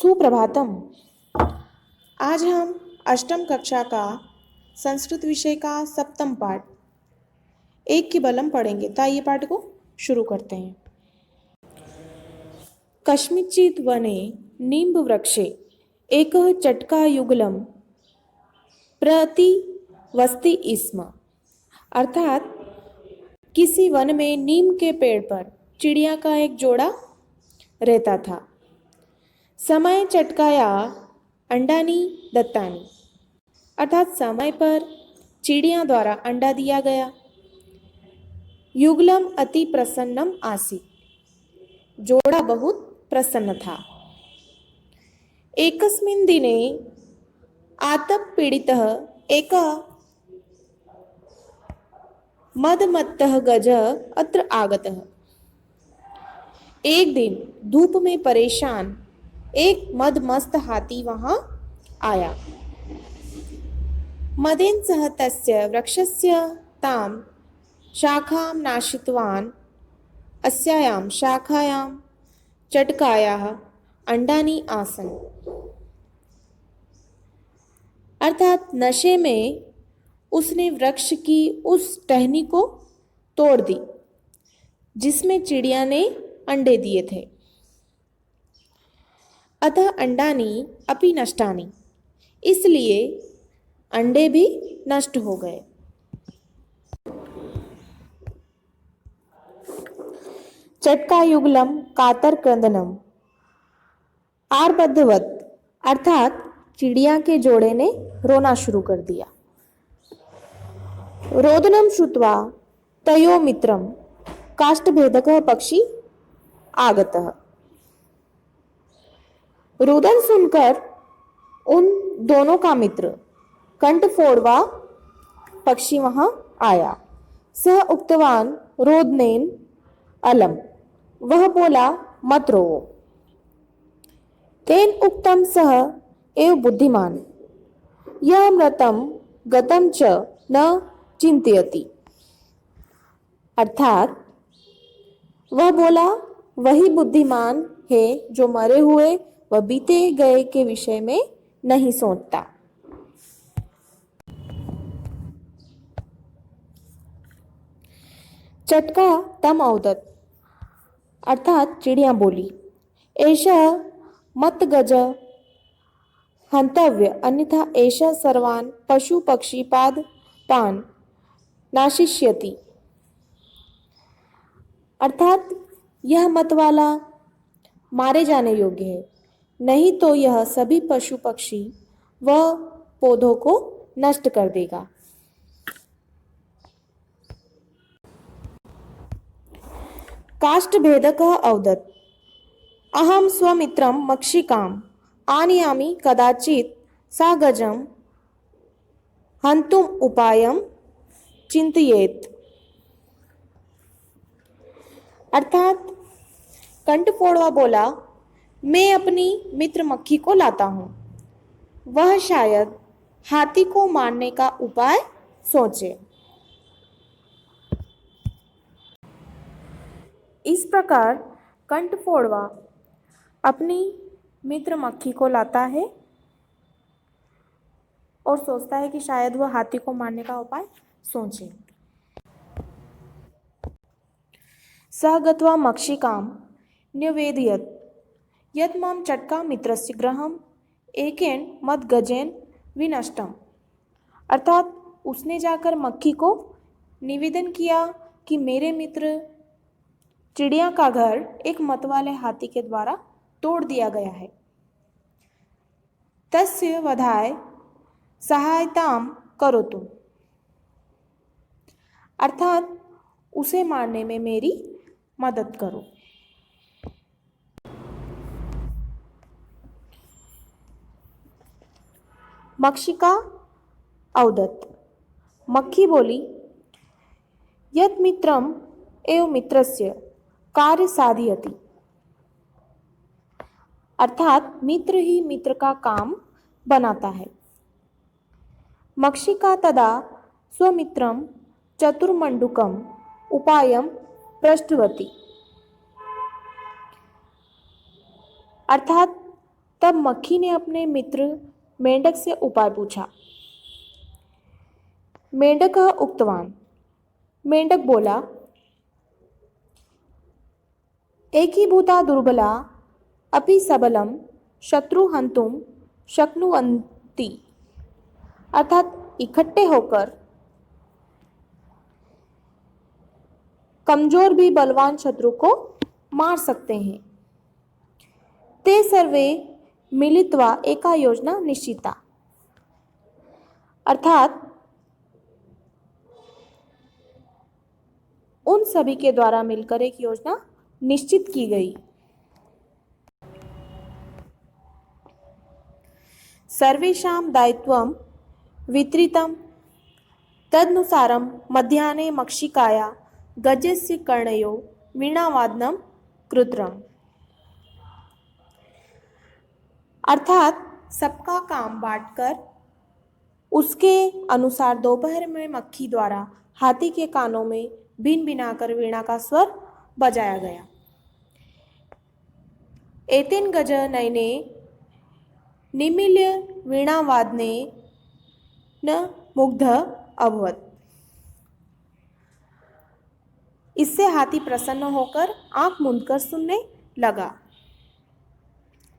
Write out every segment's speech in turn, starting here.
सुप्रभातम। आज हम अष्टम कक्षा का संस्कृत विषय का सप्तम पाठ एक की बलम पढ़ेंगे। तो ये पाठ को शुरू करते हैं। कस्मिंश्चित् वने निम्बवृक्षे एकः चटका युगलम प्रतिवसति स्म। अर्थात किसी वन में नीम के पेड़ पर चिड़िया का एक जोड़ा रहता था। समय चटकाया अंडानी दत्तानी, अर्थात समय पर चिड़िया द्वारा अंडा दिया गया। युगलम अति प्रसन्नम आसीत्, जोड़ा बहुत प्रसन्न था। एकस्मिन् दिने आतप पीडितः एकः मदमत्तः गजः अत्र आगतः। एक दिन धूप में परेशान एक मदमस्त हाथी वहां आया। मदेन सह तस्य वृक्षस्य तां शाखां नाशितवान् अस्यां शाखायां चटकायाः अंडानि आसन्। अर्थात नशे में उसने वृक्ष की उस टहनी को तोड़ दी जिसमें चिड़िया ने अंडे दिए थे। अतः अंडानी अपि नष्टानि, इसलिए अंडे भी नष्ट हो गए। चटका युगलम कातर क्रंदनम आरबद्धवत, अर्थात चिड़िया के जोड़े ने रोना शुरू कर दिया। रोदनम श्रुत्वा तयो मित्रम काष्ठभेदकः पक्षी आगतः। रुदन सुनकर उन दोनों का मित्र कंठफोड़वा पक्षी वहां आया। सह उक्तवान रोदनेन अलम, वह बोला मत रोवो। तेन उक्तम सह एव बुद्धिमान, यह मृतम गतम च न चिंतयति, अर्थात वह बोला वही बुद्धिमान है जो मरे हुए व बीते गए के विषय में नहीं सोचता। चटका तम अवदत, अर्थात चिड़िया बोली ऐसा मत गज हंतव्य, अन्यथा ऐसा सर्वान पशु पक्षी पाद पान नाशिष्यति, अर्थात यह मत वाला मारे जाने योग्य है, नहीं तो यह सभी पशु पक्षी व पौधों को नष्ट कर देगा। काष्ठभेदकः अवदत्, अहम स्वमित्रं मक्षिकाम् आनयामि, कदाचित् सा गजं हन्तुम् उपायं चिंतयेत्, अर्थात कंठफोड़वा बोला मैं अपनी मित्र मक्खी को लाता हूं, वह शायद हाथी को मारने का उपाय सोचे। इस प्रकार कंठफोड़वा अपनी मित्र मक्खी को लाता है और सोचता है कि शायद वह हाथी को मारने का उपाय सोचे। सः गत्वा मक्षिकां न्यवेदयत् यत् मां चटका मित्रस्य गृहम् एकेन मदगजेन विनष्टम, अर्थात उसने जाकर मक्खी को निवेदन किया कि मेरे मित्र चिड़िया का घर एक मतवाले हाथी के द्वारा तोड़ दिया गया है। तस्य वधाय सहायताम करोतु, अर्थात उसे मारने में मेरी मदद करो। मक्षिका अवदत्, मक्खी बोली यत् मित्रम एव मित्रस्य कार्य साधयति, अर्थात मित्र ही मित्र का काम बनाता है। मक्षिका तदा स्वमित्रं चतुर्मंडुकम उपायम पृष्ठवती, अर्थात तब मक्खी ने अपने मित्र मेंढक से उपाय पूछा। मेंढक उक्तवान। मेंढक बोला, एकीभूता दुर्बला अपि सबलम शत्रु हंतुम शक्नुवन्ति। अर्थात इकट्ठे होकर कमजोर भी बलवान शत्रु को मार सकते हैं। ते सर्वे मिलित्वा एका योजना निश्चिता। अर्थात उन सभी के द्वारा मिलकर एक योजना निश्चित की गई। सर्वेषां दायित्वं वितरितं तदनुसारं मध्याह्ने मक्षिकाया गजस्य कर्णयो वीणावादनं कृतम्। अर्थात सबका काम बांटकर उसके अनुसार दोपहर में मक्खी द्वारा हाथी के कानों में बीन बिनाकर वीणा का स्वर बजाया गया। एतेन गज नयने निमील्य वीणावादने न मुग्ध अभवत्। इससे हाथी प्रसन्न होकर आंख मूंदकर सुनने लगा।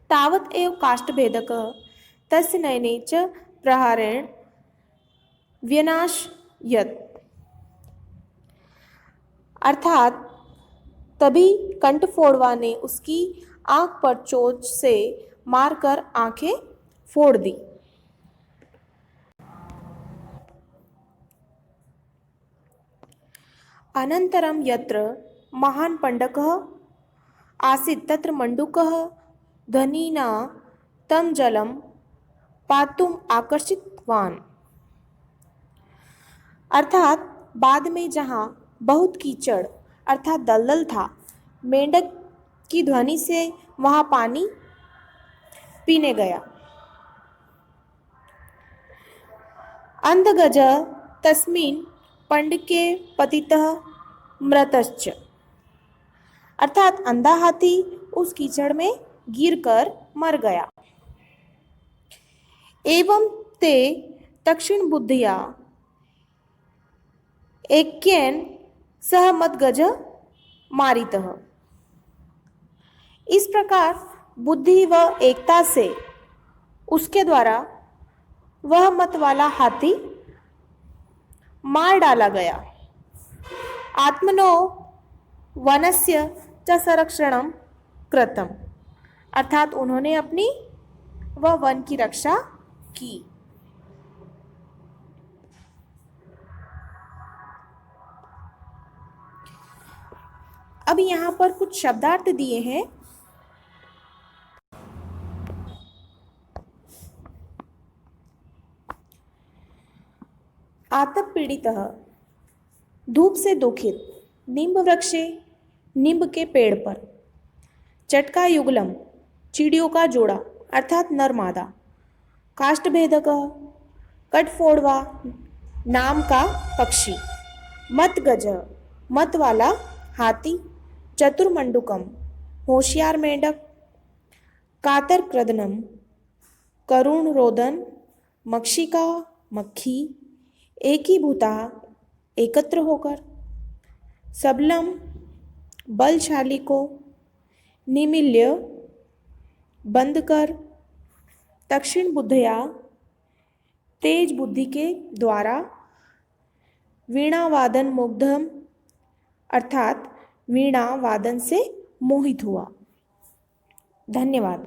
तावत एव काष्ठभेदकः तस्य नयने च प्रहारेण व्यनाशयत्। अर्थात तभी कंठफोड़वा ने उसकी आंख पर चोंच से मारकर आंखें फोड़ दी। अनंतरम यत्र महान पंडकः आसीत् तत्र मंडूकः धनिना तं जलम पातुम आकर्षितवान्। अर्थात बाद में जहाँ बहुत कीचड़ अर्थात दलदल था, मेंढक की ध्वनि से वहाँ पानी पीने गया। अंधगज तस्मिन् पंडके पतितः मृतश्च। अर्थात अंधा हाथी उस कीचड़ में गिरकर मर गया। एवं ते तक्षण बुद्धिया ऐक्येन सह मदगज मारितः। इस प्रकार बुद्धि व एकता से उसके द्वारा वह मत वाला हाथी मार डाला गया। आत्मनो वनस्य च संरक्षणं कृतम्। अर्थात उन्होंने अपनी वह वन की रक्षा की। अब यहाँ पर कुछ शब्दार्थ दिए हैं। आतप पीड़ितः धूप से दुखित, नींब वृक्षे नींब के पेड़ पर। चटका युगलम चिड़ियों का जोड़ा अर्थात नर मादा। काष्ठभेदक कटफोड़वा नाम का पक्षी। मतगज मत वाला हाथी। चतुर्मंडुकम होशियार मेंढक। कातर क्रदनम करुण रोदन। मक्षिका मक्खी। एकीभूता एकत्र होकर। सबलम बलशाली को। निमील्य बंद कर। तक्षण बुद्धया तेज बुद्धि के द्वारा। वीणा वादन मुग्धम अर्थात वीणा वादन से मोहित हुआ। धन्यवाद।